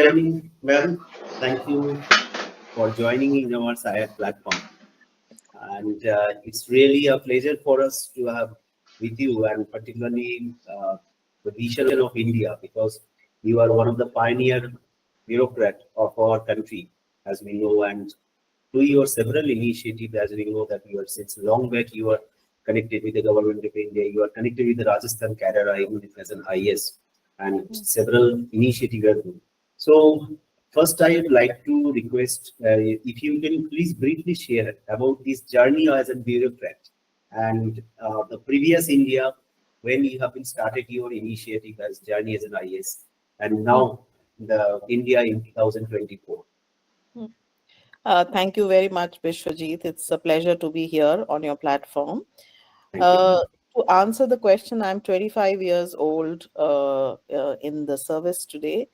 morning, ma'am. Thank you for joining in our SAIARD platform. And it's really a pleasure for us to have with you, and particularly the vision of India, because you are one of the pioneer bureaucrat of our country, as we know, and through your several initiatives, as we know that you are since long back, you are connected with the government of India, you are connected with the Rajasthan cadre, even as an IAS, and several initiatives you are doing. So, first, I would like to request if you can please briefly share about this journey as a bureaucrat and the previous India when you have been started your initiative as journey as an IAS, and now the India in 2024. Thank you very much, Bishwajit. It's a pleasure to be here on your platform. Thank you. To answer the question, I'm 25 years old in the service today,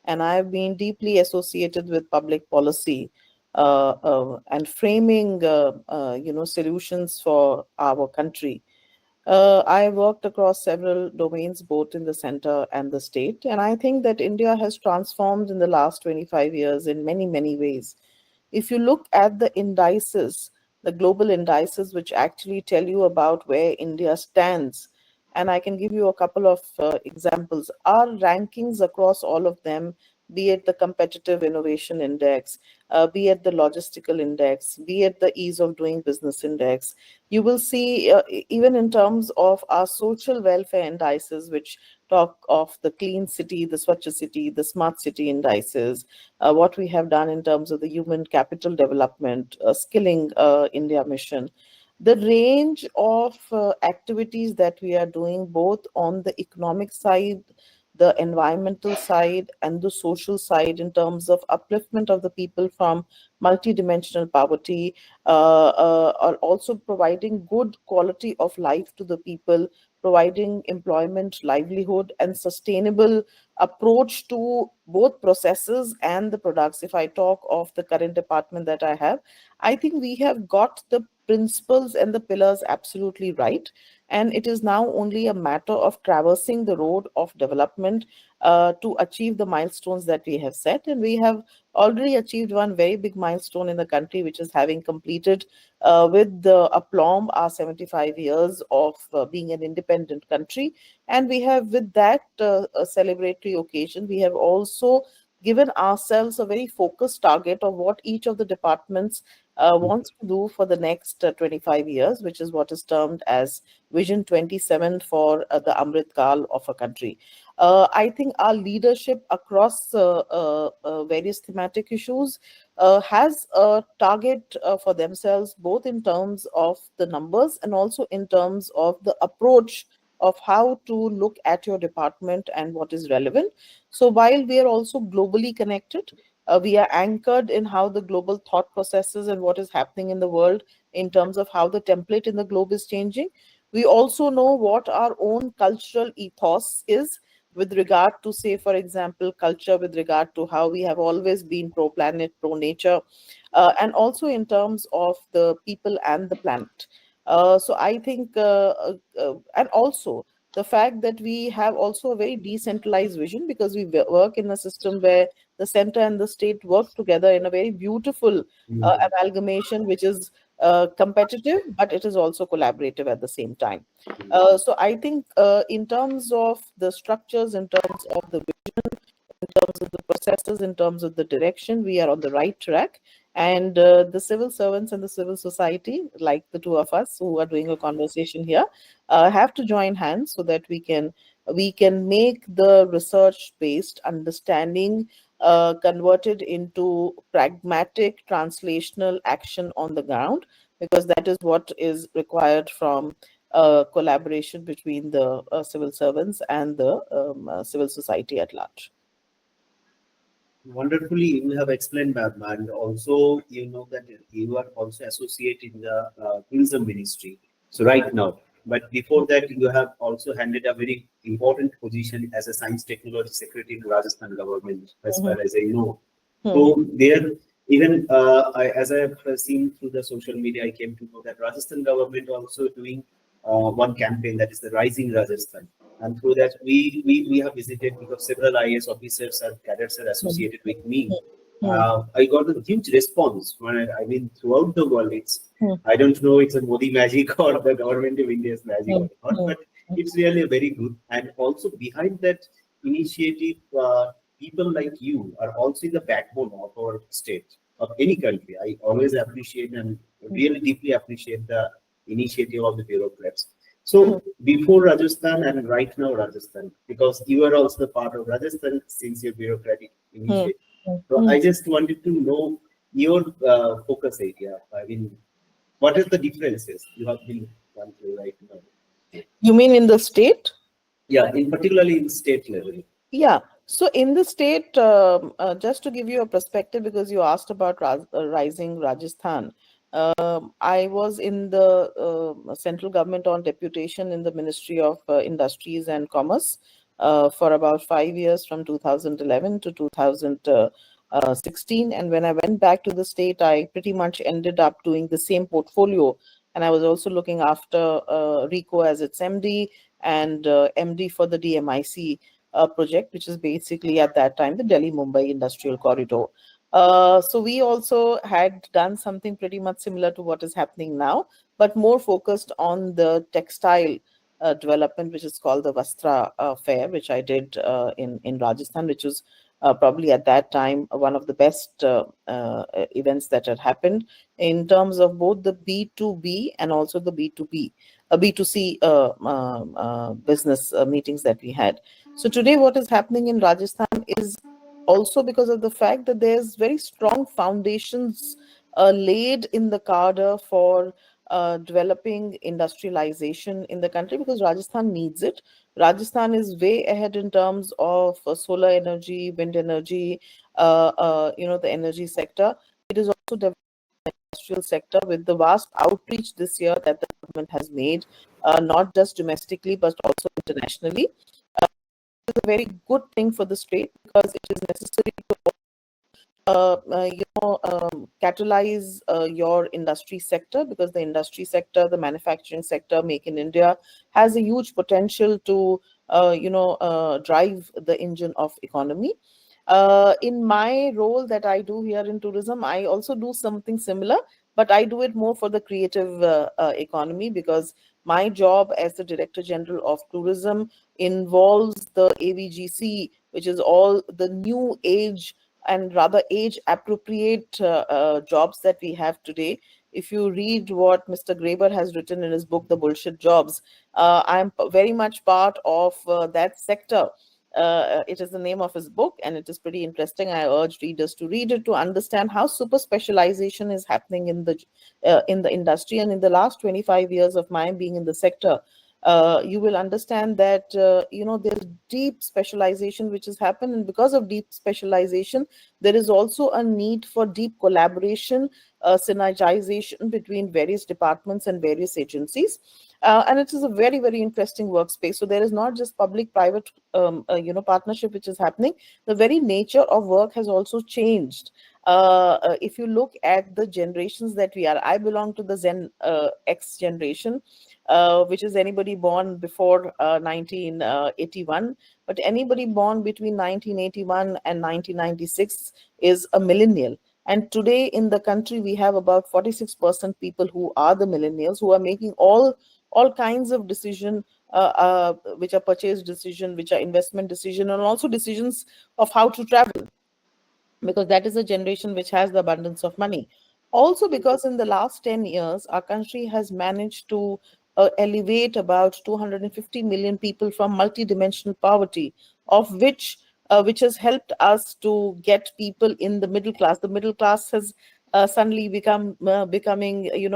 and I've been deeply associated with public policy and framing, solutions for our country. I worked across several domains, both in the center and the state, and I think that India has transformed in the last 25 years in many, many ways. If you look at the indices, the global indices, which actually tell you about where India stands, and I can give you a couple of examples, our rankings across all of them, be it the competitive innovation index, be it the logistical index, be it the ease of doing business index, you will see even in terms of our social welfare indices, which talk of the clean city, the Swachh city, the smart city indices, what we have done in terms of the human capital development, skilling India mission. The range of activities that we are doing, both on the economic side, the environmental side, and the social side, in terms of upliftment of the people from multidimensional poverty, are also providing good quality of life to the people, providing employment, livelihood, and sustainable approach to both processes and the products. If I talk of the current department that I have, I think we have got the principles and the pillars absolutely right. And it is now only a matter of traversing the road of development to achieve the milestones that we have set. And we have already achieved one very big milestone in the country, which is having completed with the aplomb our 75 years of being an independent country. And we have, with that a celebratory occasion, we have also given ourselves a very focused target of what each of the departments wants to do for the next 25 years, which is what is termed as Vision 27 for the Amrit Kal of a country. I think our leadership across various thematic issues has a target for themselves, both in terms of the numbers and also in terms of the approach of how to look at your department and what is relevant. So while we are also globally connected, we are anchored in how the global thought processes and what is happening in the world in terms of how the template in the globe is changing. We also know what our own cultural ethos is with regard to, say, for example, culture with regard to how we have always been pro-planet, pro-nature, and also in terms of the people and the planet. So I think, and also the fact that we have also a very decentralized vision, because we work in a system where the center and the state work together in a very beautiful amalgamation, which is competitive, but it is also collaborative at the same time. So I think in terms of the structures, in terms of the vision, in terms of the processes, in terms of the direction, we are on the right track. And the civil servants and the civil society, like the two of us who are doing a conversation here, have to join hands so that we can make the research-based understanding converted into pragmatic translational action on the ground, because that is what is required from collaboration between the civil servants and the civil society at large. Wonderfully, you have explained that, and also you know that you are also associated in the tourism ministry. So right now, but before that, you have also handed a very important position as a science technology secretary in Rajasthan government, as far as I know. So there, even as I have seen through the social media, I came to know that Rajasthan government also doing one campaign, that is the Rising Rajasthan. And through that, we have visited because several IAS officers and cadets are associated with me. I got a huge response. I mean, throughout the world, I don't know it's a Modi magic or the government of India's magic or not, but it's really very good. And also behind that initiative, people like you are also the backbone of our state, of any country. I always appreciate and really deeply appreciate the initiative of the bureaucrats. So before Rajasthan and right now Rajasthan, because you are also part of Rajasthan since your bureaucratic initiative. So I just wanted to know your focus area. I mean, what is the differences you have been gone through right now? You mean in the state? Yeah, in particularly in state level. Yeah. So in the state, just to give you a perspective, because you asked about rising Rajasthan, I was in the central government on deputation in the Ministry of Industries and Commerce for about 5 years, from 2011 to 2016. And when I went back to the state, I pretty much ended up doing the same portfolio. And I was also looking after RICO as its MD and MD for the DMIC project, which is basically at that time the Delhi-Mumbai Industrial Corridor. So we also had done something pretty much similar to what is happening now, but more focused on the textile development, which is called the Vastra Fair, which I did in Rajasthan, which was probably at that time one of the best events that had happened in terms of both the B2B and also the B2B, B2C business meetings that we had. So today what is happening in Rajasthan is also because of the fact that there's very strong foundations laid in the cadre for developing industrialization in the country, because Rajasthan needs it. Rajasthan is way ahead in terms of solar energy, wind energy, the energy sector. It is also developing the industrial sector with the vast outreach this year that the government has made, not just domestically but also internationally. It's a very good thing for the state because it is necessary to catalyze your industry sector, because the industry sector, the manufacturing sector, Make in India, has a huge potential to drive the engine of economy. In my role that I do here in tourism, I also do something similar, but I do it more for the creative economy, because my job as the Director General of Tourism involves the AVGC, which is all the new age and rather age appropriate jobs that we have today. If you read what Mr. Graeber has written in his book, The Bullshit Jobs, I'm very much part of that sector. It is the name of his book, and it is pretty interesting. I urge readers to read it to understand how super specialization is happening in the industry. And in the last 25 years of my being in the sector, you will understand that there's deep specialization which has happened, and because of deep specialization, there is also a need for deep collaboration, synergization between various departments and various agencies. And it is a very, very interesting workspace. So there is not just public-private, partnership which is happening. The very nature of work has also changed. If you look at the generations that we are, I belong to the Gen X generation, which is anybody born before 1981. But anybody born between 1981 and 1996 is a millennial. And today in the country, we have about 46% people who are the millennials, who are making all kinds of decision, which are purchase decision, which are investment decision, and also decisions of how to travel, because that is a generation which has the abundance of money. Also, because in the last 10 years, our country has managed to elevate about 250 million people from multidimensional poverty, of which has helped us to get people in the middle class. The middle class has suddenly becoming,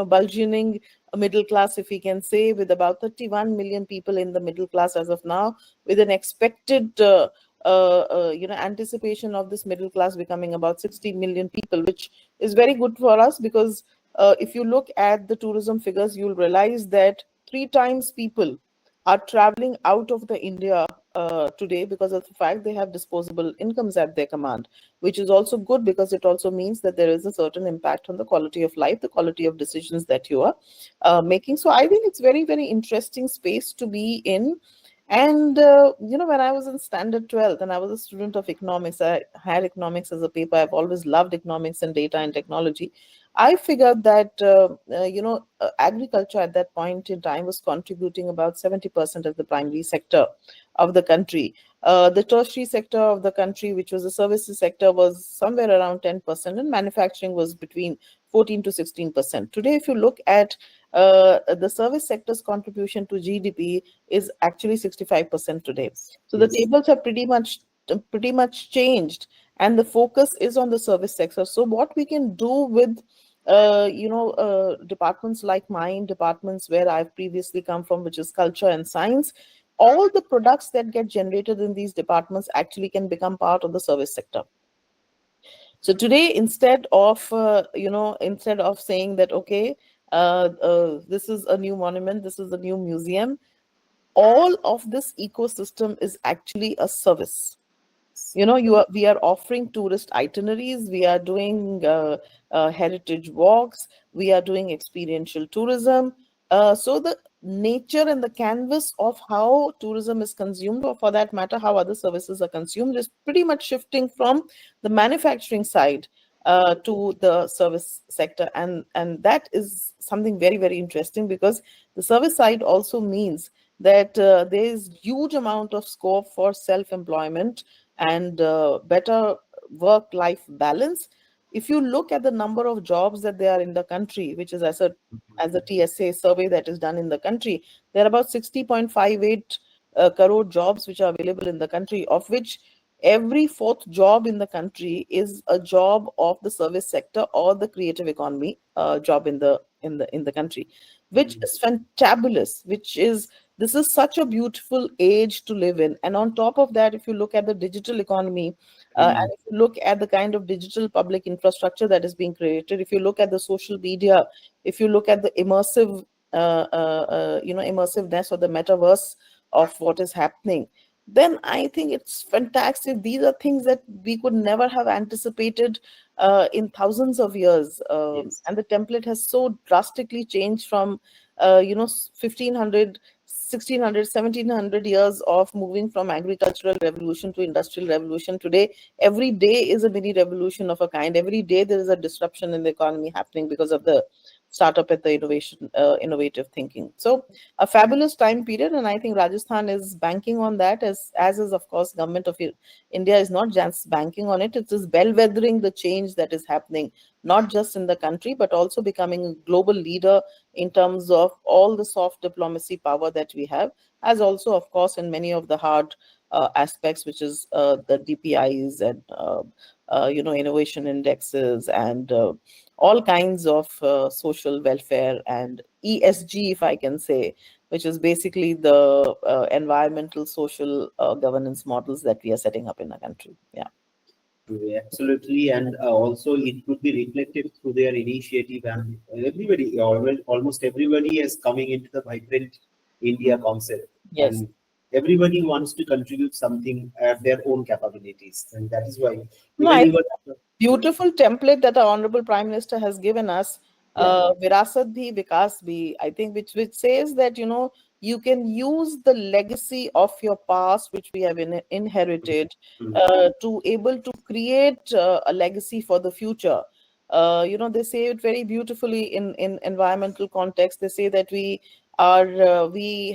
burgeoning middle class, if we can say, with about 31 million people in the middle class as of now, with an expected anticipation of this middle class becoming about 60 million people, which is very good for us, because if you look at the tourism figures, you'll realize that 3 times people are traveling out of the India today, because of the fact they have disposable incomes at their command, which is also good, because it also means that there is a certain impact on the quality of life, the quality of decisions that you are making. So I think it's very, very interesting space to be in. And when I was in standard 12th and I was a student of economics, I had economics as a paper. I've always loved economics and data and technology. I figured that agriculture at that point in time was contributing about 70% of the primary sector of the country. The tertiary sector of the country, which was the services sector, was somewhere around 10%, and manufacturing was between 14 to 16%. Today, if you look at the service sector's contribution to GDP is actually 65% today. So the Yes. tables have pretty much changed, and the focus is on the service sector. So what we can do with departments like mine, departments where I've previously come from, which is culture and science, all the products that get generated in these departments actually can become part of the service sector. So today, instead of saying that, okay, this is a new monument, this is a new museum, all of this ecosystem is actually a service. We are offering tourist itineraries, we are doing heritage walks, we are doing experiential tourism. So the nature and the canvas of how tourism is consumed, or for that matter how other services are consumed, is pretty much shifting from the manufacturing side to the service sector. And that is something very, very interesting, because the service side also means that there is huge amount of scope for self-employment and better work-life balance. If you look at the number of jobs that there are in the country, which is as a TSA survey that is done in the country, there are about 60.58 crore jobs which are available in the country, of which every fourth job in the country is a job of the service sector or the creative economy job in the country, which is fantabulous. This is such a beautiful age to live in. And on top of that, if you look at the digital economy, and if you look at the kind of digital public infrastructure that is being created, if you look at the social media, if you look at the immersiveness or the metaverse of what is happening, then I think it's fantastic. These are things that we could never have anticipated in thousands of years. Yes. And the template has so drastically changed from 1500, 1600, 1700 years of moving from agricultural revolution to industrial revolution. Today, every day is a mini revolution of a kind. Every day there is a disruption in the economy happening because of the startup at the innovative thinking. So a fabulous time period, and I think Rajasthan is banking on that, as is, of course, government of India is not just banking on it. It is bellwethering the change that is happening, not just in the country, but also becoming a global leader in terms of all the soft diplomacy power that we have, as also, of course, in many of the hard aspects, which is the DPIs and innovation indexes and all kinds of social welfare and ESG, if I can say, which is basically the environmental, social governance models that we are setting up in the country. Yeah. Absolutely, and also it could be reflected through their initiative, and everybody, almost everybody is coming into the vibrant India concept, Yes. and everybody wants to contribute something at their own capabilities, and that is why No, even I you think were, beautiful template that our honorable prime minister has given us, yeah, virasat bhi vikas bhi, I think, which says that you can use the legacy of your past, which we have inherited, mm, to able to create a legacy for the future. They say it very beautifully in environmental context. They say that we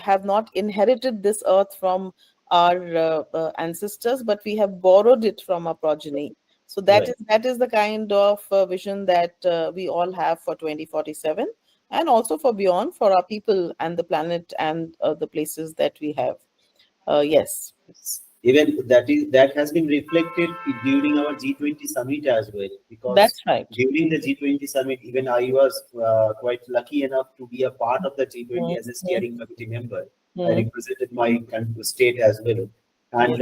have not inherited this earth from our ancestors, but we have borrowed it from our progeny. So that right. is that is the kind of vision that we all have for 2047, and also for beyond, for our people and the planet and the places that we have. Yes, Even that has been reflected during our G20 summit as well, because that's right. during the G20 summit, even I was quite lucky enough to be a part of the G20 as a Mhm. steering committee member. I Mhm. represented my state as well, Yes. and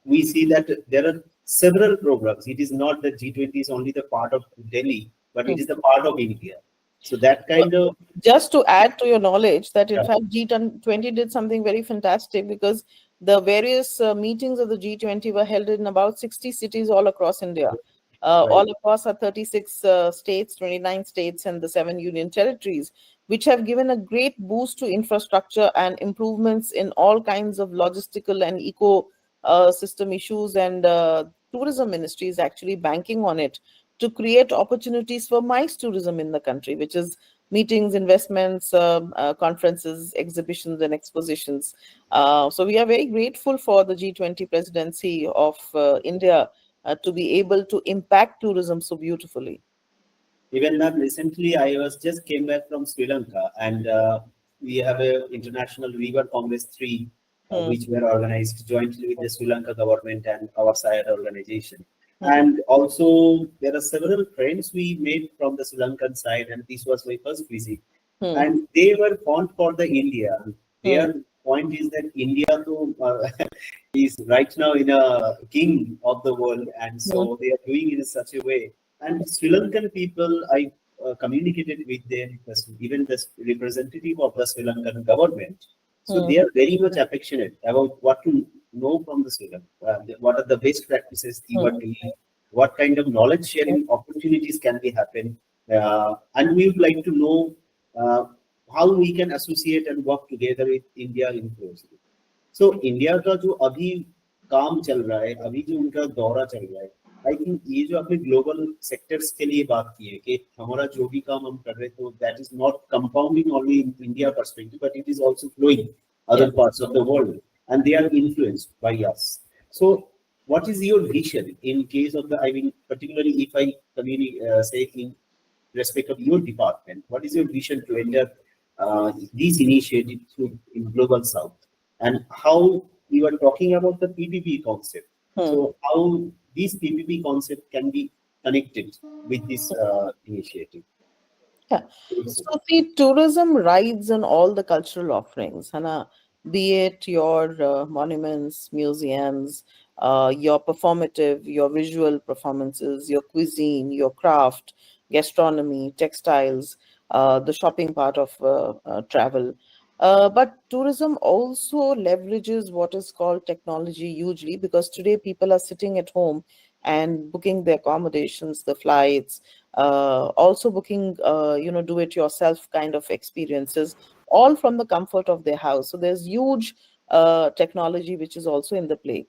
we see that there are several programs. It is not that G20 is only the part of Delhi, but it is the part of India. So that So kind of, just to add to your knowledge, that in yeah, fact G20 did something very fantastic, because the various meetings of the G20 were held in about 60 cities all across India, right, all across our 36 states, 29 states, and the 7 union territories. which have given a great boost to infrastructure and improvements in all kinds of logistical and eco system issues. And tourism ministry is actually banking on it to create opportunities for MICE tourism in the country, which is meetings, investments, conferences, exhibitions, and expositions. So we are very grateful for the G20 presidency of India to be able to impact tourism so beautifully. Even ma'am, recently I was just came back from Sri Lanka, and we have a international River Congress 3, Hmm. which were organized jointly with the Sri Lanka government and our SAIARD organization. Hmm. And also there are several friends we made from the Sri Lankan side, and this was my first visit. Hmm. And they were fond for the India. Hmm. Their point is that India too, is right now in a king of the world, and Hmm. so they are doing it in such a way. And Sri Lankan people, I communicated with them, even the representative of the Sri Lankan government. So Hmm. they are very much affectionate about what to know from the Sri Lanka. What are the best practices you are Hmm. doing? What kind of knowledge sharing opportunities can be happen? And we would like to know uh, how we can associate and work together with India in closely. So India का जो अभी काम चल रहा है, अभी जो उनका दौरा चल रहा है, आई थिंक ये जो आपने ग्लोबल सेक्टर्स के लिए बात की है कि हमारा जो भी काम हम कर रहे हैं, तो that is not compounding only in India perspective, but it is also flowing Yeah. other parts of the world, and they are influenced by us. So what is your vision in case of the, I mean, particularly if I say in respect of your department, what is your vision to enter these initiatives in global south, and how you are talking about the PPP concept? Hmm. So how these PPP concept can be connected with this initiative? Yeah. So see, tourism rides on all the cultural offerings, Hannah, be it your monuments, museums, your performative, your visual performances, your cuisine, your craft, gastronomy, textiles, the shopping part of travel. But tourism also leverages what is called technology hugely, because today people are sitting at home and booking the accommodations, the flights, also booking, do it yourself kind of experiences, all from the comfort of their house. So there's huge technology which is also in the play.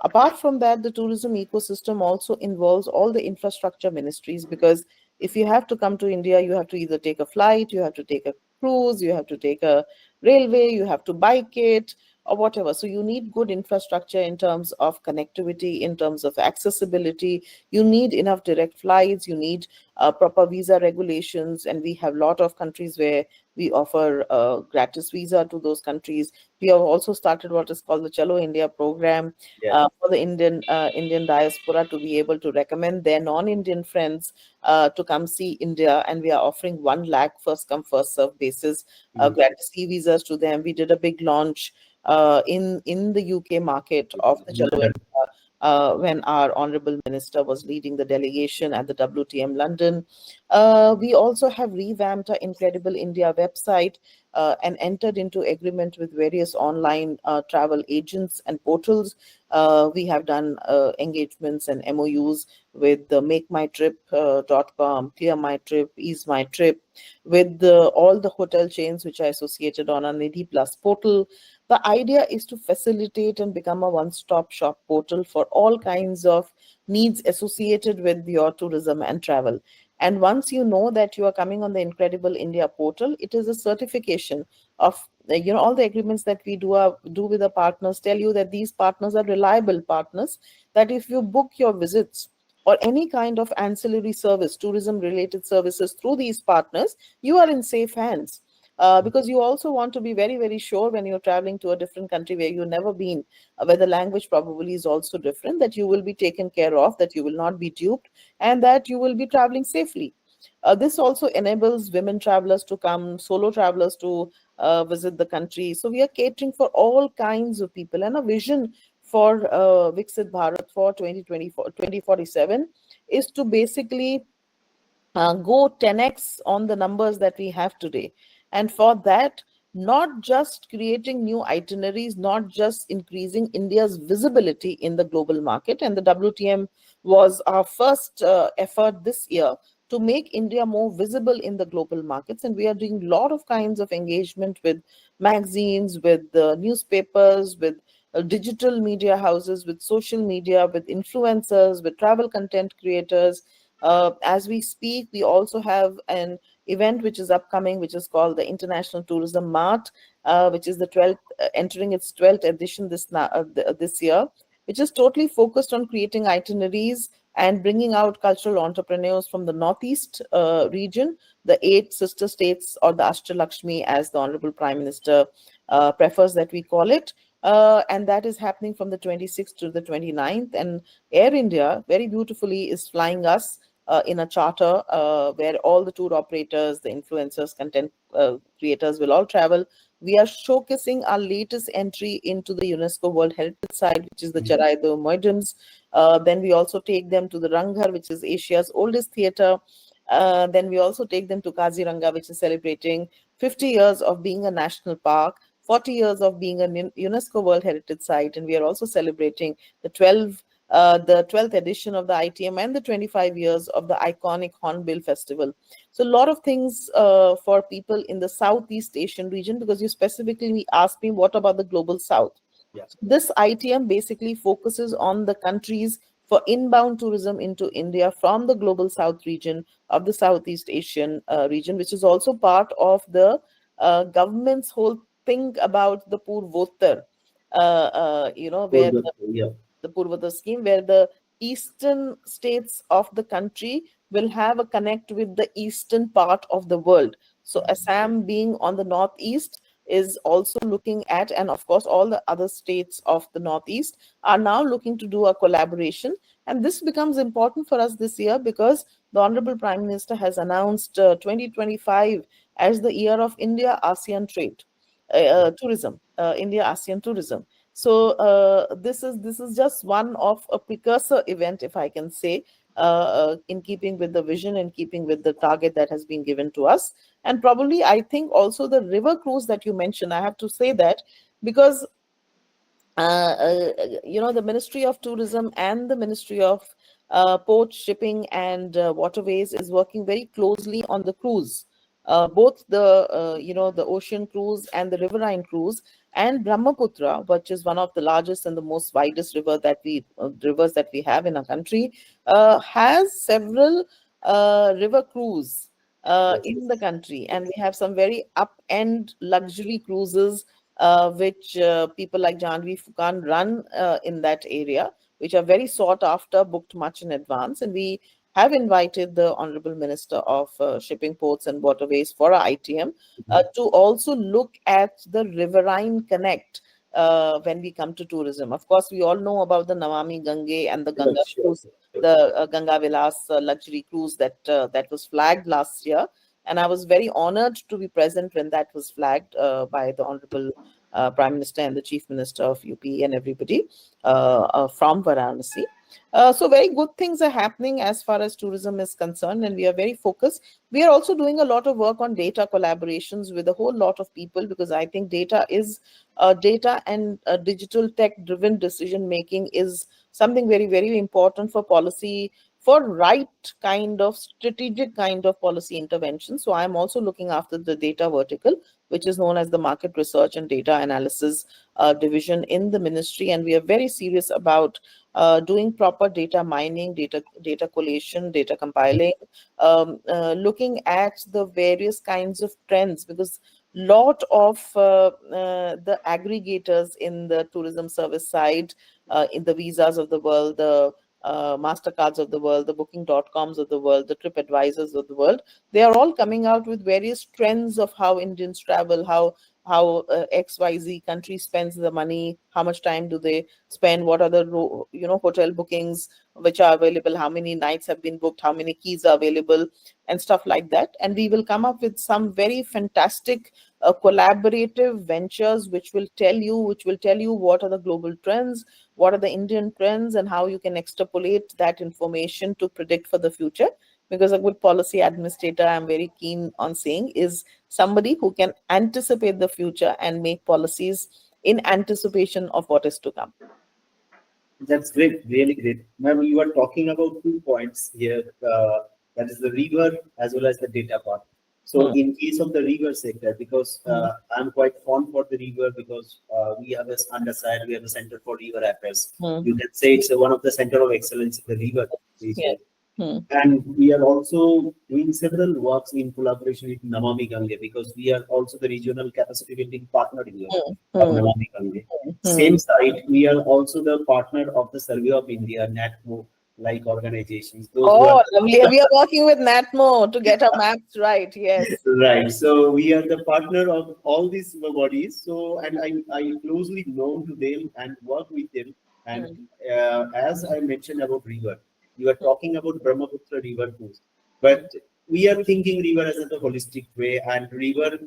Apart from that, the tourism ecosystem also involves all the infrastructure ministries, because if you have to come to India, you have to either take a flight, you have to take a cruise, you have to take a railway, you have to bike it, or whatever. So you need good infrastructure in terms of connectivity, in terms of accessibility. You need enough direct flights, you need proper visa regulations, and we have a lot of countries where we offer gratis visa to those countries. We have also started what is called the Chalo India program Yeah. for the Indian diaspora to be able to recommend their non-Indian friends to come see India, and we are offering 1 lakh first come first serve basis gratis e-visas to them. We did a big launch in the UK market of the Chalo London. India when our honorable minister was leading the delegation at the WTM London. We also have revamped our Incredible India website and entered into agreement with various online travel agents and portals. We have done engagements and MOUs with the MakeMyTrip.com, ClearMyTrip, EaseMyTrip, with all the hotel chains which are associated on our Nidhi Plus portal. The idea is to facilitate and become a one-stop shop portal for all kinds of needs associated with your tourism and travel. And once you know that you are coming on the Incredible India portal, it is a certification of all the agreements that we do with the partners tell you that these partners are reliable partners, that if you book your visits or any kind of ancillary service, tourism related services through these partners, you are in safe hands. Because you also want to be very, very sure when you're traveling to a different country where you've never been, where the language probably is also different, that you will be taken care of, that you will not be duped, and that you will be traveling safely. This also enables women travelers to come, solo travelers to visit the country. So we are catering for all kinds of people, and a vision for Viksit Bharat for 2024, 2047 is to basically go 10x on the numbers that we have today. And for that, not just creating new itineraries, not just increasing India's visibility in the global market. And the WTM was our first effort this year to make India more visible in the global markets. And we are doing a lot of kinds of engagement with magazines, with newspapers, with digital media houses, with social media, with influencers, with travel content creators. As we speak, we also have an event which is upcoming, which is called the International Tourism Mart, which is the 12th, entering its 12th edition this year, which is totally focused on creating itineraries and bringing out cultural entrepreneurs from the Northeast region, the 8 sister states, or the Ashtalakshmi, as the Honorable Prime Minister prefers that we call it. And that is happening from the 26th to the 29th. And Air India, very beautifully, is flying us in a charter where all the tour operators, the influencers, content creators will all travel. We are showcasing our latest entry into the UNESCO World Heritage Site, which is the Charaido Moidums. Then we also take them to the Ranghar, which is Asia's oldest theatre. Then we also take them to Kaziranga, which is celebrating 50 years of being a national park, 40 years of being a UNESCO World Heritage Site, and we are also celebrating the 12th edition of the ITM and the 25 years of the iconic Hornbill Festival. So a lot of things for people in the Southeast Asian region, because you specifically asked me what about the global South. Yeah. This ITM basically focuses on the countries for inbound tourism into India from the global South region of the Southeast Asian region, which is also part of the government's whole thing about the Purvottar, For where yeah. the Purvottar scheme, where the eastern states of the country will have a connect with the eastern part of the world. So Assam, being on the northeast, is also looking at, and of course all the other states of the northeast are now looking to do a collaboration. And this becomes important for us this year because the Honorable Prime Minister has announced 2025 as the year of India ASEAN trade, tourism, India ASEAN tourism. So this is just one of a precursor event, if I can say, in keeping with the vision and keeping with the target that has been given to us. And probably, I think also the river cruise that you mentioned, I have to say that because the Ministry of Tourism and the Ministry of Port, Shipping and Waterways is working very closely on the cruise, both the ocean cruise and the riverine cruise. And Brahmaputra, which is one of the largest and the most widest rivers that we have in our country, has several river cruise Yes. in the country, and we have some very up-end luxury cruises which people like Janvi Fukan run in that area, which are very sought after, booked much in advance. And we have invited the Honorable Minister of Shipping, Ports and Waterways for our ITM to also look at the riverine connect when we come to tourism. Of course, we all know about the Namami Gange and the Ganga Yes, sure. cruise, the Ganga Vilas luxury cruise that was flagged last year. And I was very honored to be present when that was flagged by the Honorable Prime Minister and the Chief Minister of UP and everybody from Varanasi. So very good things are happening as far as tourism is concerned, and we are very focused. We are also doing a lot of work on data collaborations with a whole lot of people, because I think data and digital tech driven decision making is something very, very important for policy, for right kind of strategic kind of policy intervention. So I'm also looking after the data vertical, which is known as the Market Research and Data Analysis division in the ministry. And we are very serious about doing proper data mining, data collation, data compiling, looking at the various kinds of trends, because lot of the aggregators in the tourism service side, in the visas of the world, the Mastercards of the world, the Booking.coms of the world, the Trip Advisors of the world, they are all coming out with various trends of how Indians travel, how XYZ country spends the money, how much time do they spend, what are the hotel bookings which are available, how many nights have been booked, how many keys are available, and stuff like that. And we will come up with some very fantastic collaborative ventures which will tell you what are the global trends, what are the Indian trends, and how you can extrapolate that information to predict for the future. Because a good policy administrator, I'm very keen on saying, is somebody who can anticipate the future and make policies in anticipation of what is to come. That's great, really great. Ma'am, you are talking about 2 points here. that is the river as well as the data part. So in case of the river sector, because I'm quite fond for the river, because we have a underside, we have a center for river affairs. You can say it's one of the center of excellence in the river region. And we are also doing several works in collaboration with Namami Gange, because we are also the regional capacity building partner here of Namami Gange. Same side, we are also the partner of the Survey of India, NATMO like organizations. Those who are Oh, lovely. We are working with NATMO to get our maps right. Yes. right. So we are the partner of all these bodies. So, and I closely know to them and work with them. And as I mentioned about river, you are talking about Brahmaputra river too. But we are thinking river as a holistic way, and river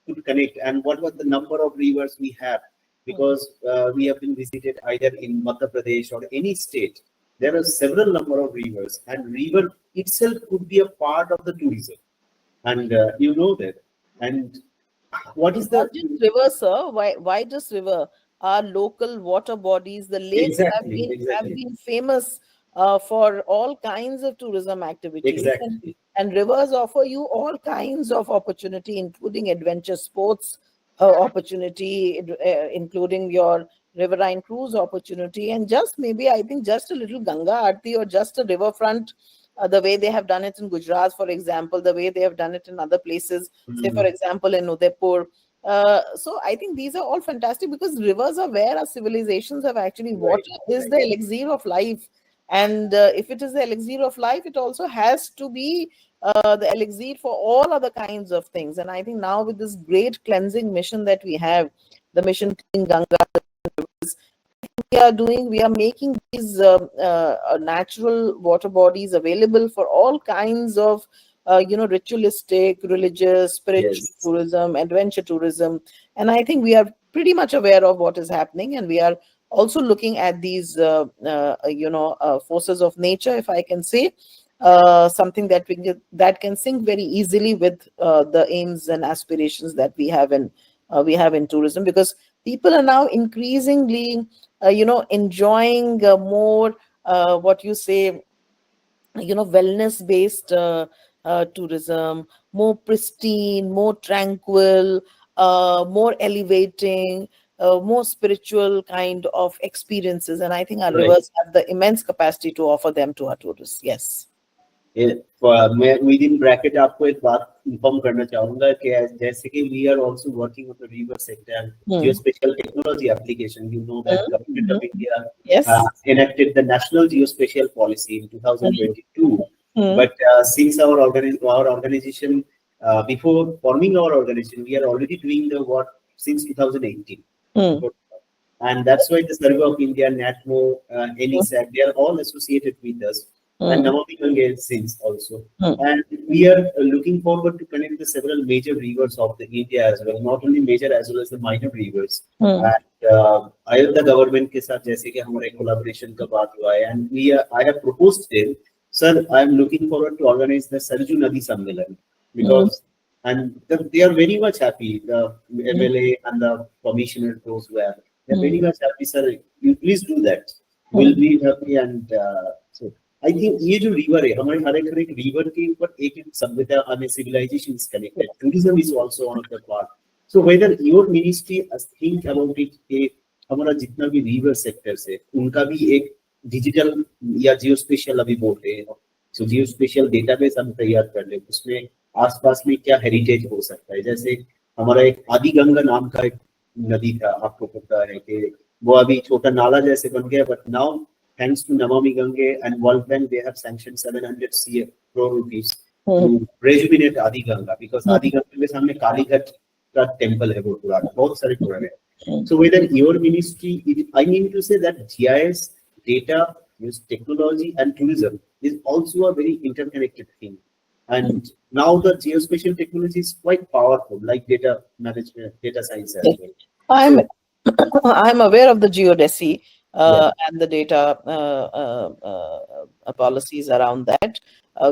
could connect. And what was the number of rivers we have? Because we have been visited either in Madhya Pradesh or any state. There are several number of rivers, and river itself could be a part of the tourism. And you know that. And what is the Not just river, sir. Why just river? Our local water bodies, the lakes exactly have been famous for all kinds of tourism activities. exactly And rivers offer you all kinds of opportunity, including adventure sports opportunity, including your riverine cruise opportunity, and just maybe I think just a little Ganga Aarti or just a riverfront, the way they have done it in Gujarat, for example, the way they have done it in other places, say for example in Udaipur. So I think these are all fantastic, because rivers are where our civilizations have actually, water is the elixir of life. And if it is the elixir of life, it also has to be the elixir for all other kinds of things. And I think now with this great cleansing mission that we have, the mission Clean Ganga, we are making these natural water bodies available for all kinds of ritualistic, religious, spiritual yes tourism, adventure tourism. And I think we are pretty much aware of what is happening, and we are also looking at these forces of nature, if I can say, something that can sync very easily with the aims and aspirations that we have in tourism, because people are now increasingly enjoying more what you say, wellness based tourism, more pristine, more tranquil, more elevating, more spiritual kind of experiences. And I think our right. rivers have the immense capacity to offer them to our tourists. Yes. मैं with in bracket आपको एक बात inform करना चाहूंगा कि जैसे कि we are also working on the river sector geospatial technology application you know that government of India Yes. enacted the national geospatial policy in 2022 but since our organization before forming our organization we are already doing the work since 2018 and that's why the Survey of India, NATMO, NESAC, they are all associated with us. And Namami Gange since also. And we are looking forward to connect the several major rivers of the India as well, not only major as well as the minor rivers. And Ayodhya government के साथ जैसे कि हमारे collaboration का बात हुआ है, and I have proposed them, sir, I am looking forward to organize the Sarju Nadi Sammelan because and they are very much happy, the MLA and the commissioner, those who are. They're very much happy, sir. You please do that. We'll be happy. And so I think ये जो river है, हमारे हर एक river के ऊपर एक सभ्यता हमें civilization is connected. Tourism is also one of the part. So whether your ministry think about it, कि हमारा जितना भी river sectors है, उनका भी एक digital या geospatial अभी बोलते हैं. So geospatial database हम तैयार कर ले. उसमें आसपास में क्या हेरिटेज हो सकता है. जैसे हमारा एक आदि गंगा नाम का एक नदी था, आपको पता है कि वो अभी छोटा नाला जैसे बन गया, but now thanks to Namami Gange and World Bank, they have sanctioned 700 crore rupees to rejuvenate Adi Ganga, because Adi Ganga के सामने कालीघाट का टेम्पल है वो पुराना, बहुत सारे पुराने. So whether your ministry, I mean to say that GIS, data, use technology and tourism is also a very interconnected thing. And now the geospatial technology is quite powerful, like data management, data science as well. I'm aware of the geodesy and the data policies around that.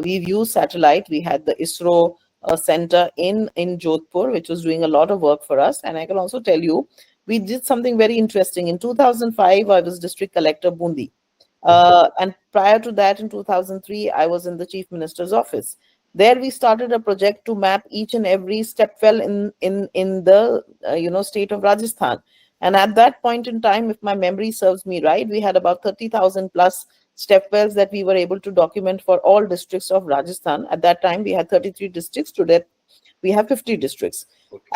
We've used satellite. We had the ISRO center in Jodhpur, which was doing a lot of work for us. And I can also tell you, we did something very interesting. In 2005, I was district collector Bundi. And prior to that, in 2003, I was in the Chief Minister's office. There, we started a project to map each and every step well in the state of Rajasthan. And at that point in time, if my memory serves me right, we had about 30,000 plus step wells that we were able to document for all districts of Rajasthan. At that time, we had 33 districts. Today, we have 50 districts.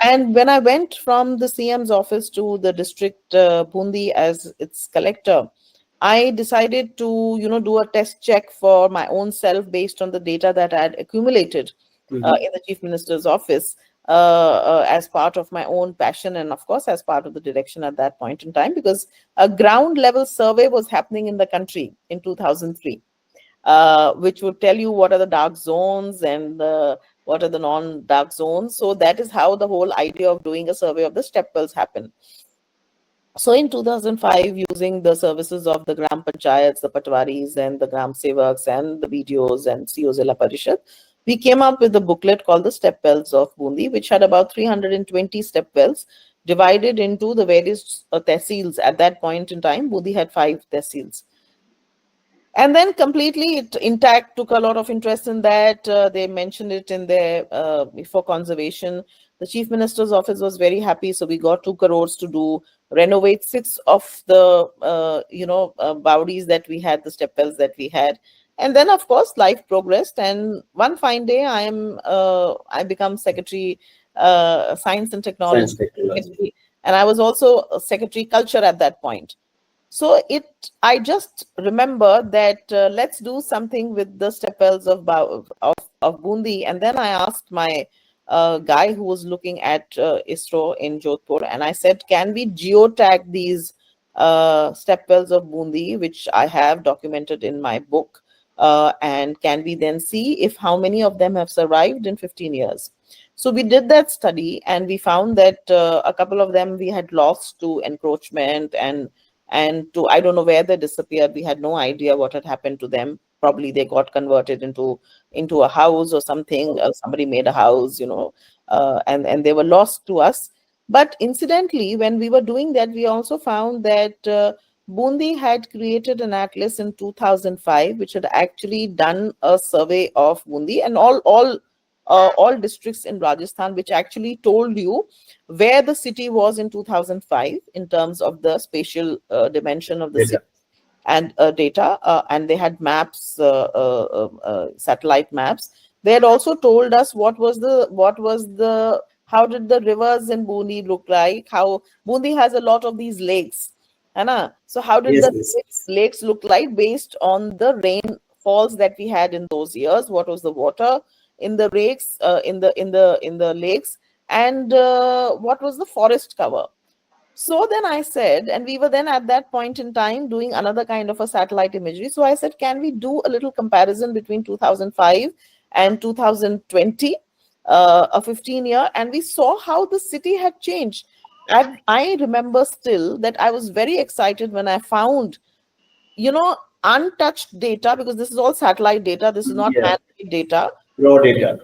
And when I went from the CM's office to the district Bundi as its collector, I decided to, do a test check for my own self based on the data that I had accumulated in the Chief Minister's office as part of my own passion and, of course, as part of the direction at that point in time, because a ground level survey was happening in the country in 2003. Which would tell you what are the dark zones and what are the non-dark zones. So that is how the whole idea of doing a survey of the step wells happened. So in 2005, using the services of the Gram Panchayats, the Patwaris and the Gram Sevaks and the BDOs and CO Zilla Parishad, we came up with a booklet called the Step Wells of Bundi, which had about 320 step wells divided into the various tehsils. At that point in time, Bundi had 5 tehsils. And then completely intact, took a lot of interest in that. They mentioned it in their for conservation. The Chief Minister's office was very happy. So we got 2 crores to renovate 6 of the, bowdies that we had, the step wells that we had. And then, of course, life progressed. And one fine day, I become Secretary Science and Technology. And I was also Secretary Culture at that point. So I just remember that let's do something with the step wells of Bundi. And then I asked my guy who was looking at ISRO in Jodhpur, and I said, can we geotag these step wells of Bundi, which I have documented in my book, and can we then see if how many of them have survived in 15 years? So we did that study, and we found that a couple of them we had lost to encroachment and to, I don't know where they disappeared. We had no idea what had happened to them. Probably they got converted into a house or something. Somebody made a house, and they were lost to us. But incidentally, when we were doing that, we also found that Bundi had created an atlas in 2005, which had actually done a survey of Bundi and all districts in Rajasthan, which actually told you where the city was in 2005 in terms of the spatial dimension of the city and data. And they had maps, satellite maps. They had also told us how did the rivers in Bundi look like? How Bundi has a lot of these lakes. So how did lakes look like based on the rainfalls that we had in those years? What was the water in the lakes, in the lakes, and what was the forest cover? So then I said, and we were then at that point in time doing another kind of a satellite imagery. So I said, can we do a little comparison between 2005 and 2020, a 15-year? And we saw how the city had changed. And I remember still that I was very excited when I found, untouched data, because this is all satellite data. This is not man-made data. Raw data.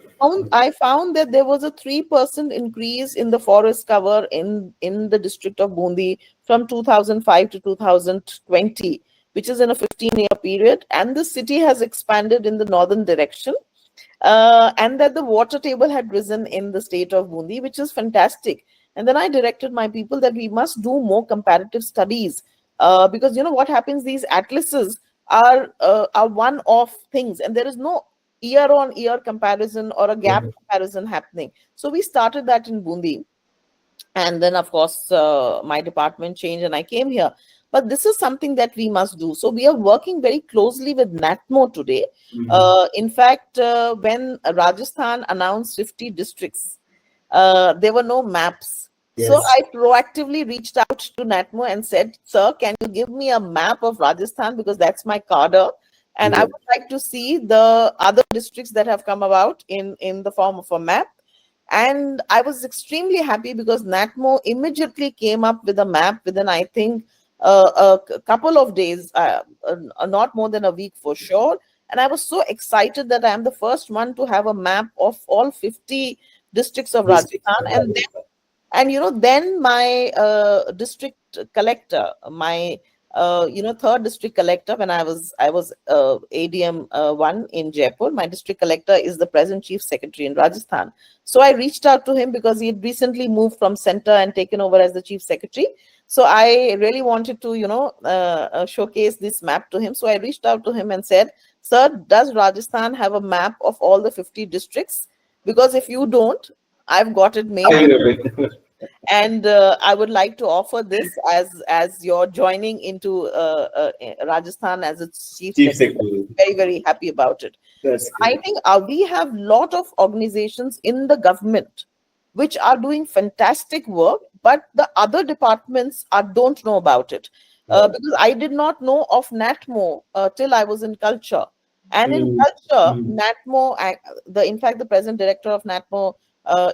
I found that there was a 3% increase in the forest cover in the district of Bundi from 2005 to 2020, which is in a 15-year period. And the city has expanded in the northern direction. And that the water table had risen in the state of Bundi, which is fantastic. And then I directed my people that we must do more comparative studies because what happens, these atlases are one-off things, and there is no year-on-year comparison or a gap comparison happening. So we started that in Bundi. And then, of course, my department changed and I came here. But this is something that we must do. So we are working very closely with NATMO today. In fact, when Rajasthan announced 50 districts, there were no maps. So I proactively reached out to NATMO and said, sir, can you give me a map of Rajasthan? Because that's my cadre. And I would like to see the other districts that have come about in the form of a map. And I was extremely happy because NATMO immediately came up with a map within, I think, a couple of days, not more than a week for sure. And I was so excited that I am the first one to have a map of all 50 districts of Rajasthan. And then my district collector, my third district collector when I was ADM 1 in Jaipur. My district collector is the present chief secretary in Rajasthan. So I reached out to him because he had recently moved from center and taken over as the chief secretary. So I really wanted to, showcase this map to him. So I reached out to him and said, "Sir, does Rajasthan have a map of all the 50 districts? Because if you don't, I've got it I made, love it. and I would like to offer this as you're joining into Rajasthan as its chief Chief secretary." Secretary. Very, very happy about it. That's I great. think we have lot of organizations in the government which are doing fantastic work, but the other departments don't know about it. Right. Because I did not know of NATMO till I was in culture. And in Mm, culture, mm. NATMO, in fact, the present director of NATMO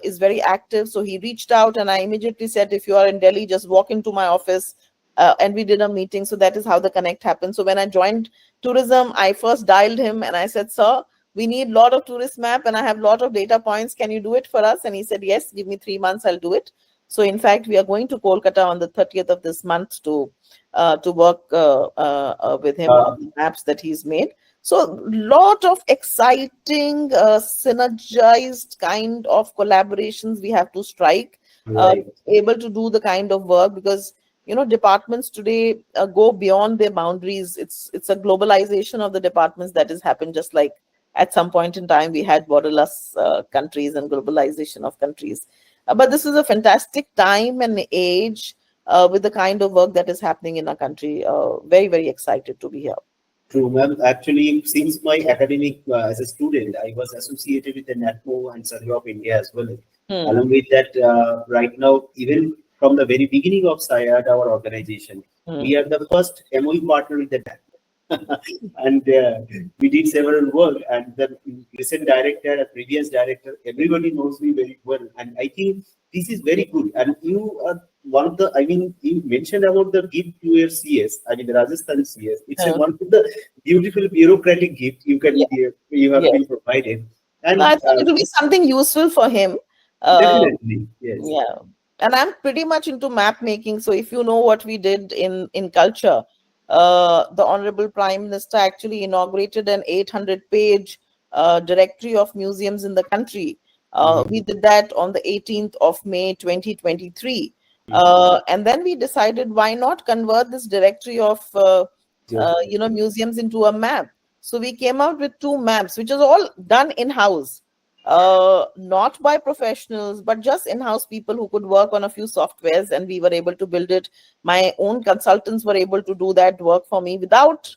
is very active. So he reached out, and I immediately said, if you are in Delhi, just walk into my office. And we did a meeting. So that is how the connect happened. So when I joined tourism, I first dialed him and I said, "Sir, we need lot of tourist map and I have lot of data points. Can you do it for us?" And he said, "Yes, give me 3 months, I'll do it." So in fact, we are going to Kolkata on the 30th of this month to work with him Uh, on the maps that he's made. So lot of exciting synergized kind of collaborations we have to strike, right. able to do the kind of work, because departments today go beyond their boundaries. It's a globalization of the departments that has happened, just like at some point in time we had borderless countries and globalization of countries. But this is a fantastic time and age with the kind of work that is happening in our country. Very, very excited to be here. True, ma'am. Actually, since my academic as a student, I was associated with the NATMO and Survey of India as well. Hmm. Along with that, right now, even from the very beginning of SAIARD, our organization, Hmm. we are the first MOE partner with the NATMO. And we did several work. And the recent director, a previous director, everybody knows me very well. And I think this is very good. And you are one of the, I mean, you mentioned about the gift to your CS, I mean, the Rajasthan CS. It's a Uh, one of the beautiful bureaucratic gift you can yeah, give, you have yeah. been provided. No, I And thought it would be something useful for him. Uh, definitely, yes. yeah, and I'm pretty much into map making. So if you know what we did in culture, the Honorable Prime Minister actually inaugurated an 800-page directory of museums in the country. We Mhm. did that on the 18th of May 2023, Mhm. and then we decided, why not convert this directory of Just, museums into a map. So we came out with two maps, which is all done in house, not by professionals, but just in-house people who could work on a few softwares, and we were able to build it. My own consultants were able to do that work for me without,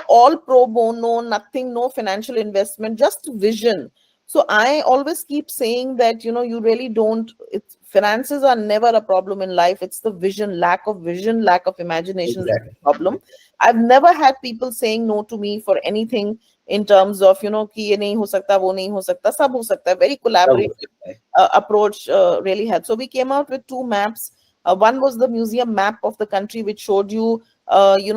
all pro bono, nothing, no financial investment, just vision. So I always keep saying that, you really don't, it's finances are never a problem in life. It's the vision, lack of imagination that's exactly. the problem. I've never had people saying no to me for anything in terms of, कि ये नहीं हो सकता, वो नहीं हो सकता, सब हो सकता है. Very collaborative approach really had. So we came out with two maps. One was the museum map of the country, which showed you,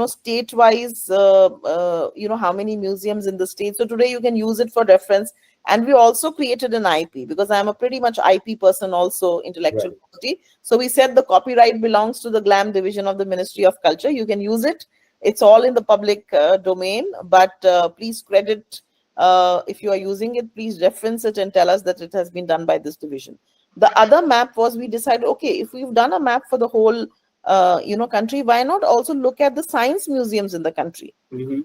state-wise, how many museums in the state. So today you can use it for reference. And we also created an IP, because I'm a pretty much IP person also, intellectual Right. property. So we said the copyright belongs to the GLAM division of the Ministry of Culture. You can use it. It's all in the public domain, but please credit, if you are using it, please reference it and tell us that it has been done by this division. The other map was, we decided, okay, if we've done a map for the whole, country, why not also look at the science museums in the country? Mhm.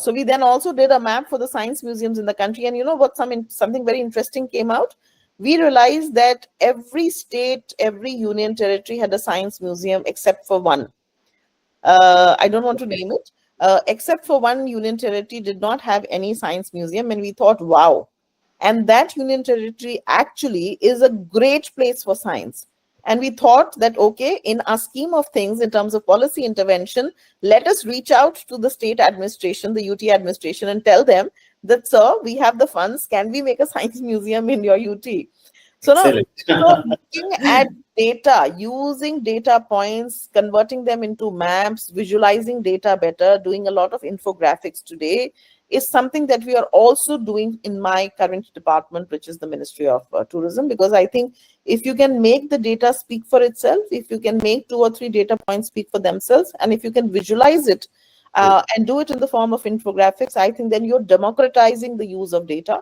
So we then also did a map for the science museums in the country, and you know what? Something very interesting came out. We realized that every state, every union territory had a science museum except for one. I don't want to Okay. name it, except for one union territory did not have any science museum, and we thought, wow. And that union territory actually is a great place for science. And we thought that, okay, in our scheme of things, in terms of policy intervention, let us reach out to the state administration, the UT administration, and tell them that, sir, we have the funds. Can we make a science museum in your UT? So now, Excellent. looking at data, using data points, converting them into maps, visualizing data better, doing a lot of infographics today, is something that we are also doing in my current department, which is the Ministry of Tourism, because I think if you can make the data speak for itself, if you can make 2 or 3 data points speak for themselves, and if you can visualize it and do it in the form of infographics, I think then you're democratizing the use of data.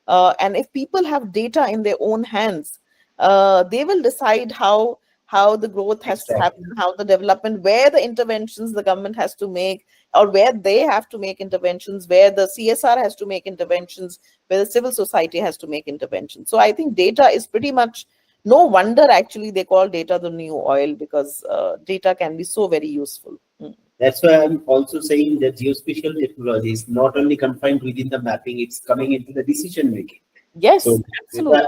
And if people have data in their own hands, they will decide how the growth has to Exactly. happen, how the development, where the interventions the government has to make, or where they have to make interventions, where the CSR has to make interventions, where the civil society has to make interventions. So I think data is pretty much, no wonder actually they call data the new oil, because data can be so very useful. That's why I'm also saying that geospatial technology is not only confined within the mapping, it's coming into the decision making. Yes, So, absolutely.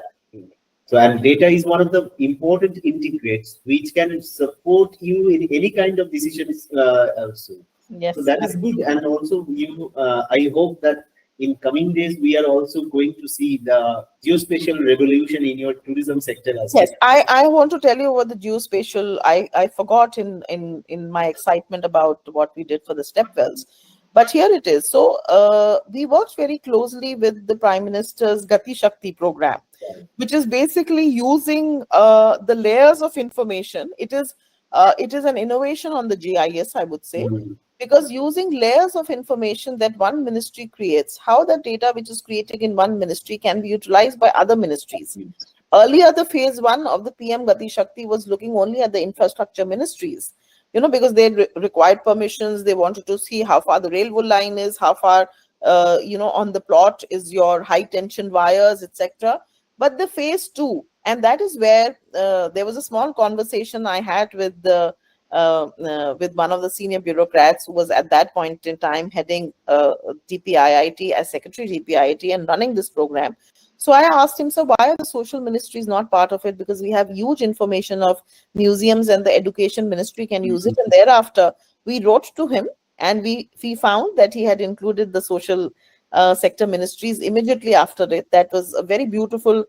and data is one of the important integrates which can support you in any kind of decisions also. Yes. So that is good. And also, I hope that in coming days we are also going to see the geospatial revolution in your tourism sector as well. Yes, I want to tell you about the geospatial. I forgot in my excitement about what we did for the stepwells, but here it is. So we worked very closely with the Prime Minister's Gati Shakti program, which is basically using the layers of information. It is an innovation on the GIS, I would say, because using layers of information that one ministry creates, how the data which is created in one ministry can be utilized by other ministries. Earlier, the phase 1 of the PM Gati Shakti was looking only at the infrastructure ministries, because they required permissions. They wanted to see how far the railway line is, how far, on the plot is your high tension wires, etc. But the phase 2, and that is where there was a small conversation I had with one of the senior bureaucrats who was at that point in time heading DPIIT as secretary DPIIT and running this program. So I asked him, so why are the social ministries not part of it? Because we have huge information of museums and the education ministry can use it. And thereafter, we wrote to him and we found that he had included the social sector ministries immediately after it. That was a very beautiful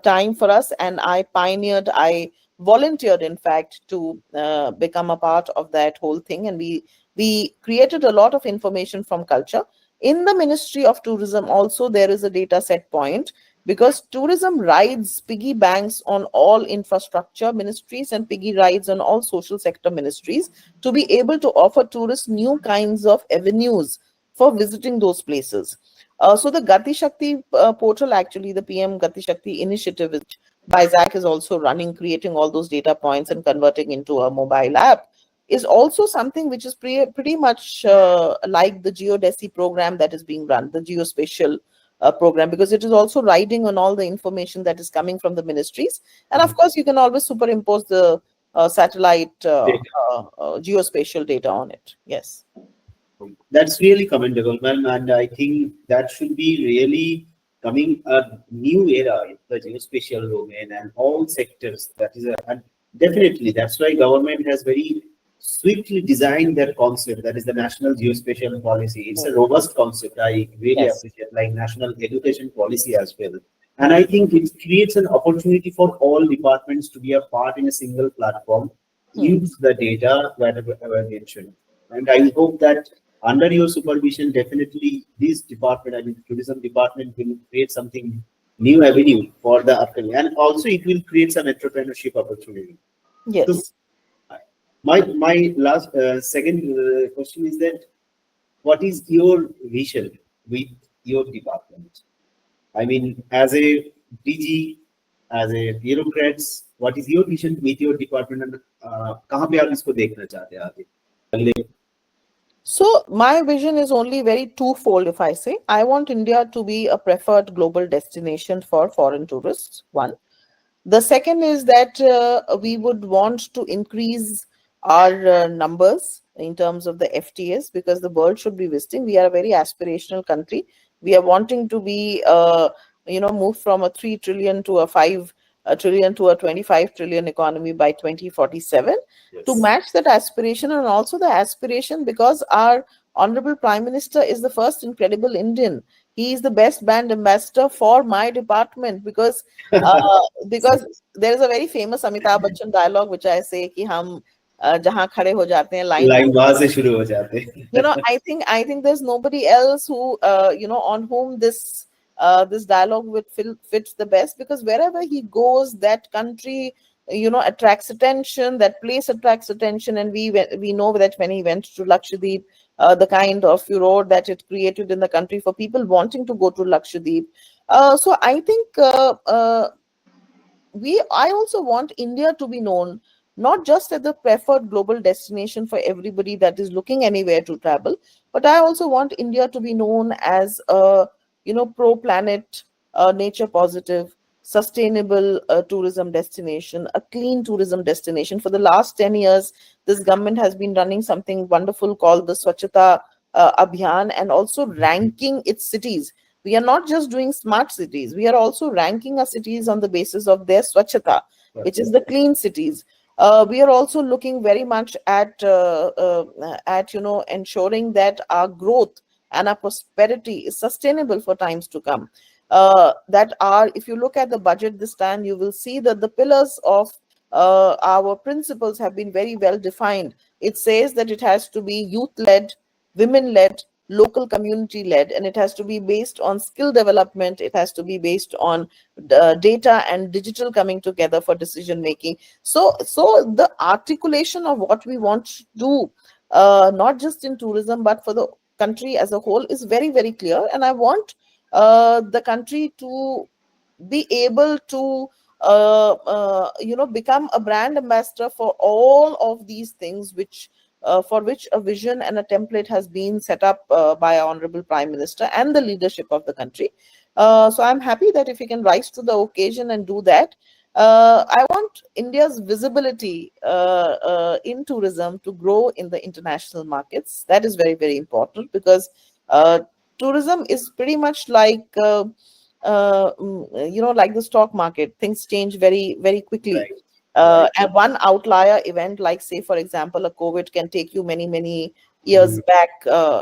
time for us. And I volunteered, in fact, to become a part of that whole thing. And we created a lot of information from culture. In the Ministry of Tourism also, there is a data set point, because tourism rides piggy banks on all infrastructure ministries and piggy rides on all social sector ministries to be able to offer tourists new kinds of avenues for visiting those places. So the Gati Shakti portal, actually the PM Gati Shakti initiative, which BIZAC is also running, creating all those data points and converting into a mobile app, is also something which is pretty much like the geodesy program that is being run, the geospatial program, because it is also riding on all the information that is coming from the ministries. And of course, you can always superimpose the satellite geospatial data on it. Yes. That's really commendable, ma'am, and I think that should be really coming a new era in the geospatial domain and all sectors. That is, and definitely that's why government has very swiftly designed that concept. That is the national geospatial policy. It's a robust concept. I really Yes. appreciate, like national education policy as well. And I think it creates an opportunity for all departments to be a part in a single platform, use the data wherever mentioned. And I hope that under your supervision, definitely this department, I mean, tourism department will create something new avenue for the upcoming, and also it will create some entrepreneurship opportunity. So Yes. my last second question is that what is your vision with your department? I mean, as a DG, as a bureaucrats, what is your vision with your department, and कहाँ पे आप इसको देखना चाहते हैं आगे? So my vision is only very twofold, if I say. I want India to be a preferred global destination for foreign tourists, one. The second is that we would want to increase our numbers in terms of the FTAs, because the world should be visiting. We are a very aspirational country. We are wanting to be, move from a 3 trillion to a 5 trillion to a 25 trillion economy by 2047. Yes. To match that aspiration, and also the aspiration because our Honorable Prime Minister is the first incredible Indian. He is the best brand ambassador for my department, because there is a very famous Amitabh Bachchan dialogue which I say कि हम जहाँ खड़े हो जाते हैं line line वहां से शुरू हो जाते हैं. I think there's nobody else who on whom this dialogue would fits the best, because wherever he goes, that country attracts attention, that place attracts attention. And we know that when he went to Lakshadweep, the kind of furor that it created in the country for people wanting to go to Lakshadweep. So I think I also want India to be known not just as the preferred global destination for everybody that is looking anywhere to travel, but I also want India to be known as a pro planet, nature positive, sustainable tourism destination, a clean tourism destination. For the last 10 years, this government has been running something wonderful called the Swachhata Abhiyan, and also ranking its cities. We are not just doing smart cities, we are also ranking our cities on the basis of their swachhata, which is the clean cities. We are also looking very much at ensuring that our growth and our prosperity is sustainable for times to come. That are If you look at the budget this time, you will see that the pillars of our principles have been very well defined. It says that it has to be youth led, women led, local community led, and it has to be based on skill development. It has to be based on data and digital coming together for decision making. So the articulation of what we want to do, not just in tourism but for the country as a whole, is very, very clear. And I want the country to be able to become a brand ambassador for all of these things, which for which a vision and a template has been set up by our honorable Prime Minister and the leadership of the country. So I'm happy that if we can rise to the occasion and do that. I want India's visibility in tourism to grow in the international markets. That is very, very important, because tourism is pretty much like like the stock market. Things change very, very quickly. Right. Right. And one outlier event, like say for example a COVID, can take you many, many years back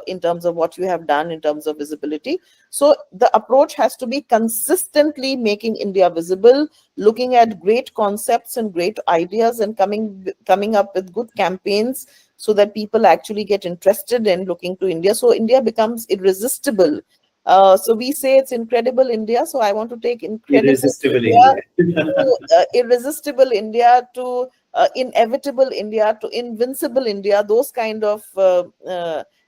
in terms of what you have done in terms of visibility. So the approach has to be consistently making India visible, looking at great concepts and great ideas, and coming up with good campaigns so that people actually get interested in looking to India, so India becomes irresistible. So we say it's incredible India. So I want to take incredible Irresistible India India. to irresistible India, to inevitable India, to invincible India, those kind of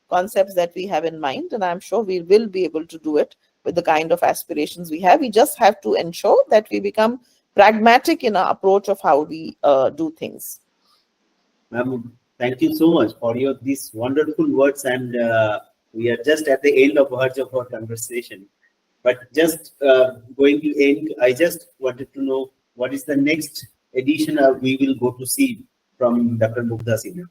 concepts that we have in mind. And I'm sure we will be able to do it with the kind of aspirations we have. We just have to ensure that we become pragmatic in our approach of how we do things. Ma'am, thank you so much for these wonderful words, and we are just at the end of our conversation. But just going to end, I just wanted to know what is the next edition we will go to see from Dr. Mugdha Sinha.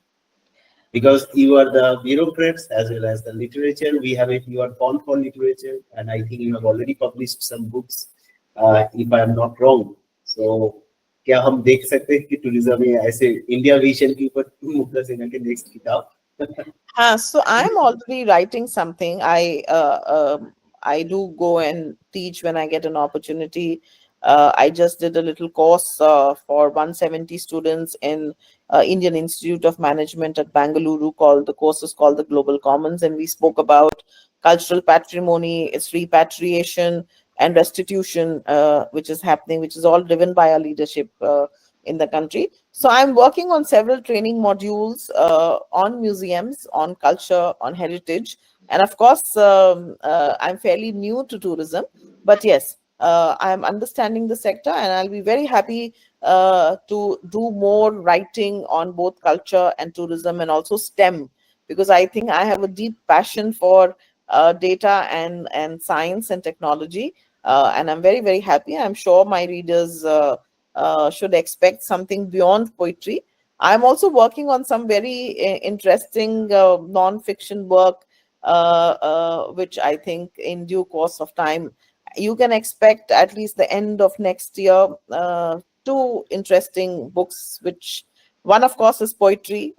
Because you are the bureaucrats as well as the literature. We have it. You are fond for literature, and I think you have already published some books, if I am not wrong. So, क्या हम देख सकते हैं कि tourism में ऐसे India vision के ऊपर मुग्धा सिन्हा के नेक्स्ट किताब? So I'm already writing something. I do go and teach when I get an opportunity. I just did a little course for 170 students in Indian Institute of Management at Bangalore. The course is called the Global Commons, and we spoke about cultural patrimony, its repatriation and restitution, which is happening, which is all driven by our leadership in the country. So I'm working on several training modules on museums, on culture, on heritage. And of course, I'm fairly new to tourism, but yes, I'm understanding the sector, and I'll be very happy to do more writing on both culture and tourism, and also STEM, because I think I have a deep passion for data and science and technology. And I'm very, very happy. I'm sure my readers should expect something beyond poetry. I'm also working on some very interesting non-fiction work, which I think in due course of time, you can expect at least the end of next year, two interesting books, which one of course is poetry,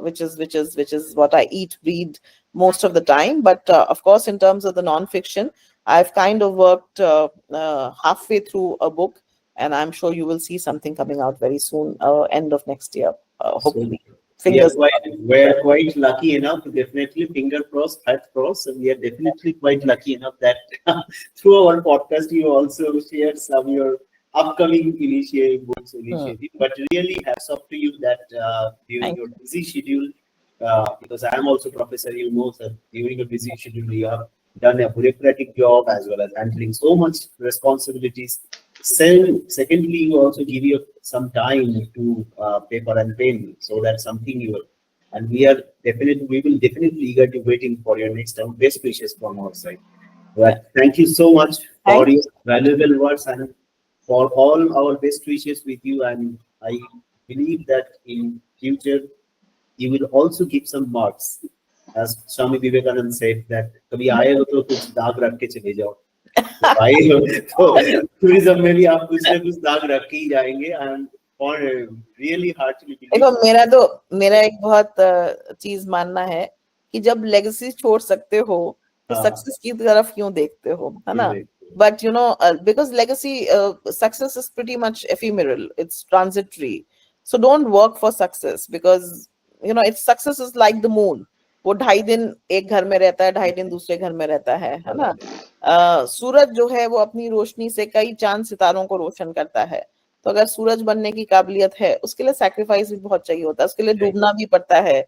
which is what I eat, read most of the time. But of course, in terms of the non-fiction, I've kind of worked halfway through a book and I'm sure you will see something coming out very soon, end of next year, So hopefully. we are Fingers quite lucky enough, definitely finger crossed, head crossed. And we are definitely quite lucky enough that through our podcast you also shared some your upcoming books initiative. But really hats off to you that during Thank your busy schedule, because I am also professor, you know, sir, during a busy schedule you have done a bureaucratic job as well as handling so much responsibilities. Secondly, you also give you some time to paper and pen, so that's something you will. And we will definitely eagerly waiting for your next time. Best wishes from our side. Well, thank you so much for thank your valuable words and for all our best wishes with you. And I believe that in future you will also give some marks. As Swami Vivekananda said that कभी आए हो तो कुछ दाग रख के चले जाओ. तो भाई तो टूरिज्म में भी आप कुछ ना कुछ दाग रख के ही जाएंगे. And for really heartily देखो, believe. मेरा एक बहुत चीज मानना है कि जब लेगेसी छोड़ सकते हो तो हाँ, सक्सेस की तरफ क्यों देखते हो, है ना? correct. But because legacy success is pretty much ephemeral, it's transitory. So don't work for success, because it's success is like the moon. वो 2.5 दिन एक घर में रहता है, 2.5 दिन दूसरे घर में रहता है ना? सूरज जो है वो अपनी रोशनी से कई चांद सितारों को रोशन करता है. तो अगर सूरज बनने की काबिलियत है, उसके लिए सैक्रिफाइस भी बहुत चाहिए होता है, उसके लिए डूबना भी पड़ता है,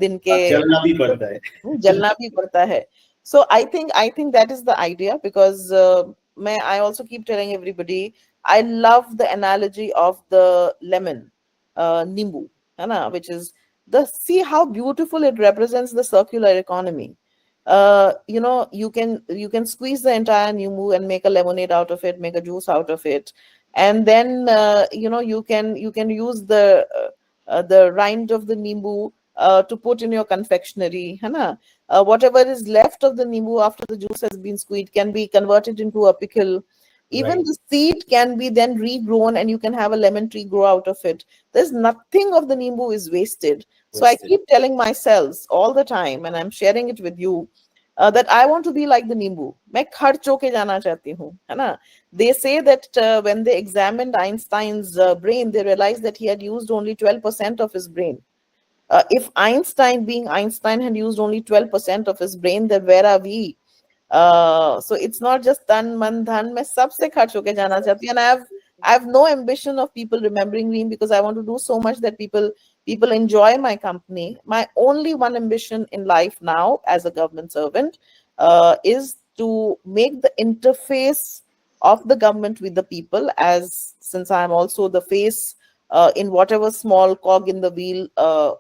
दिन के चलना भी पड़ता है. जलना भी पड़ता है. So I think that is the idea, because I also keep telling everybody, I love the analogy of the lemon, nimbu, है ना, which is see how beautiful it represents the circular economy. You can squeeze the entire nimbu and make a lemonade out of it, make a juice out of it, and then you can use the rind of the nimbu to put in your confectionery, है ना? Whatever is left of the nimbu after the juice has been squeezed can be converted into a pickle. Even Right. the seed can be then regrown, and you can have a lemon tree grow out of it. There's nothing of the nimbu is wasted. So I Wasted. keep telling myself all the time, and I'm sharing it with you, that I want to be like the nimbu. मैं खर्च होके जाना चाहती हूँ, है ना? They say that when they examined Einstein's brain, they realized that he had used only 12% of his brain. If Einstein, being Einstein, had used only 12% of his brain, then where are we? So it's not just tan man dhan. मैं सबसे खर्च होके जाना चाहती हूँ, and I have no ambition of people remembering me, because I want to do so much that people enjoy my company. My only one ambition in life now, as a government servant, is to make the interface of the government with the people, as since I am also the face, in whatever small cog in the wheel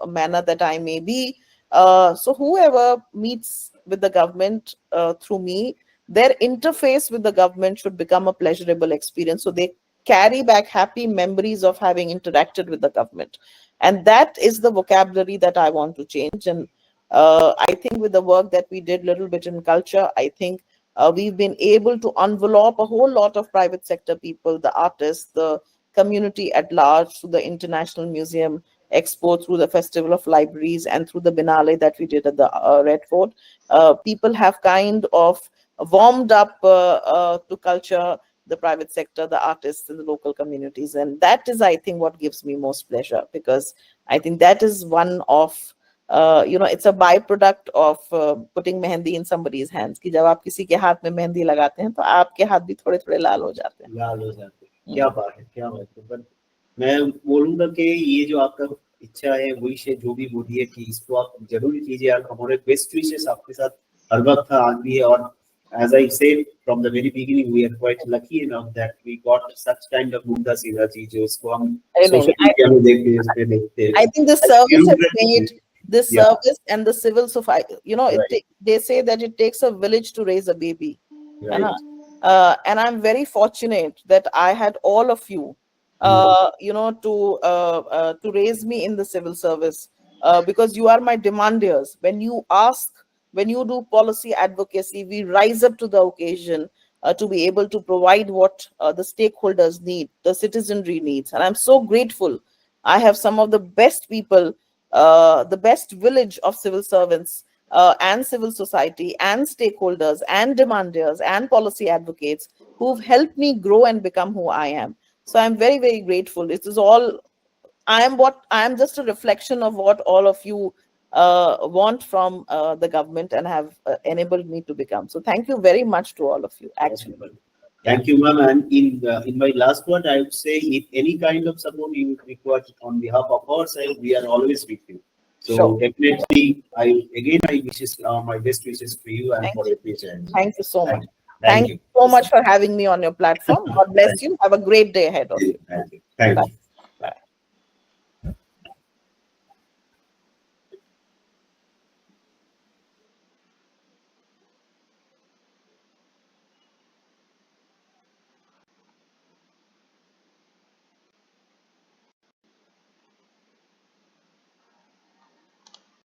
manner that I may be. So whoever meets with the government through me, their interface with the government should become a pleasurable experience. So they carry back happy memories of having interacted with the government. And that is the vocabulary that I want to change. And I think with the work that we did little bit in culture, I think we've been able to envelope a whole lot of private sector people, the artists, the community at large, through the International Museum Expo, through the Festival of Libraries, and through the Binale that we did at the Red Fort. People have kind of warmed up to culture, the private sector, the artists, and the local communities. And that is, I think, what gives me most pleasure, because I think that is one of it's a byproduct of putting mehndi in somebody's hands. कि जब आप किसी के हाथ में मेहंदी लगाते हैं तो आपके हाथ भी थोड़े थोड़े लाल हो जाते हैं. लाल हो जाते हैं. क्या बात है, क्या बात है. पर मैं बोलूंगा कि ये जो आपका इच्छा है, विश है, जो भी बोली है, कि इसको आप जरूर कीजिए. यार हमारे बेस्ट विशेस आपके साथ हर वक्त था, आज भी है. और as I said from the very beginning, we are quite lucky enough that we got such kind of Mugdha Sinha ji, जो इसको हम सोशल मीडिया में देखते हैं. I think the service has made this Yeah. service and the civil society. Right. They say that it takes a village to raise a baby. Right. And I'm very fortunate that I had all of you, to raise me in the civil service, because you are my demanders. When you ask, when you do policy advocacy, we rise up to the occasion to be able to provide what the stakeholders need, the citizenry needs. And I'm so grateful. I have some of the best people, the best village of civil servants, and civil society and stakeholders and demanders and policy advocates, who've helped me grow and become who I am. So I'm very, very grateful. This is all, I am just a reflection of what all of you want from the government and have enabled me to become. So thank you very much to all of you, actually. Thank you, ma'am. And in my last word, I would say, if any kind of support you require on behalf of our side, we are always with you. So Sure. definitely, I wishes my best wishes to you and Thank for you. your future. Thank you so much. Thank Thank you you so much for having me on your platform. God bless you. Have a great day ahead of you. Thank you. Thank you.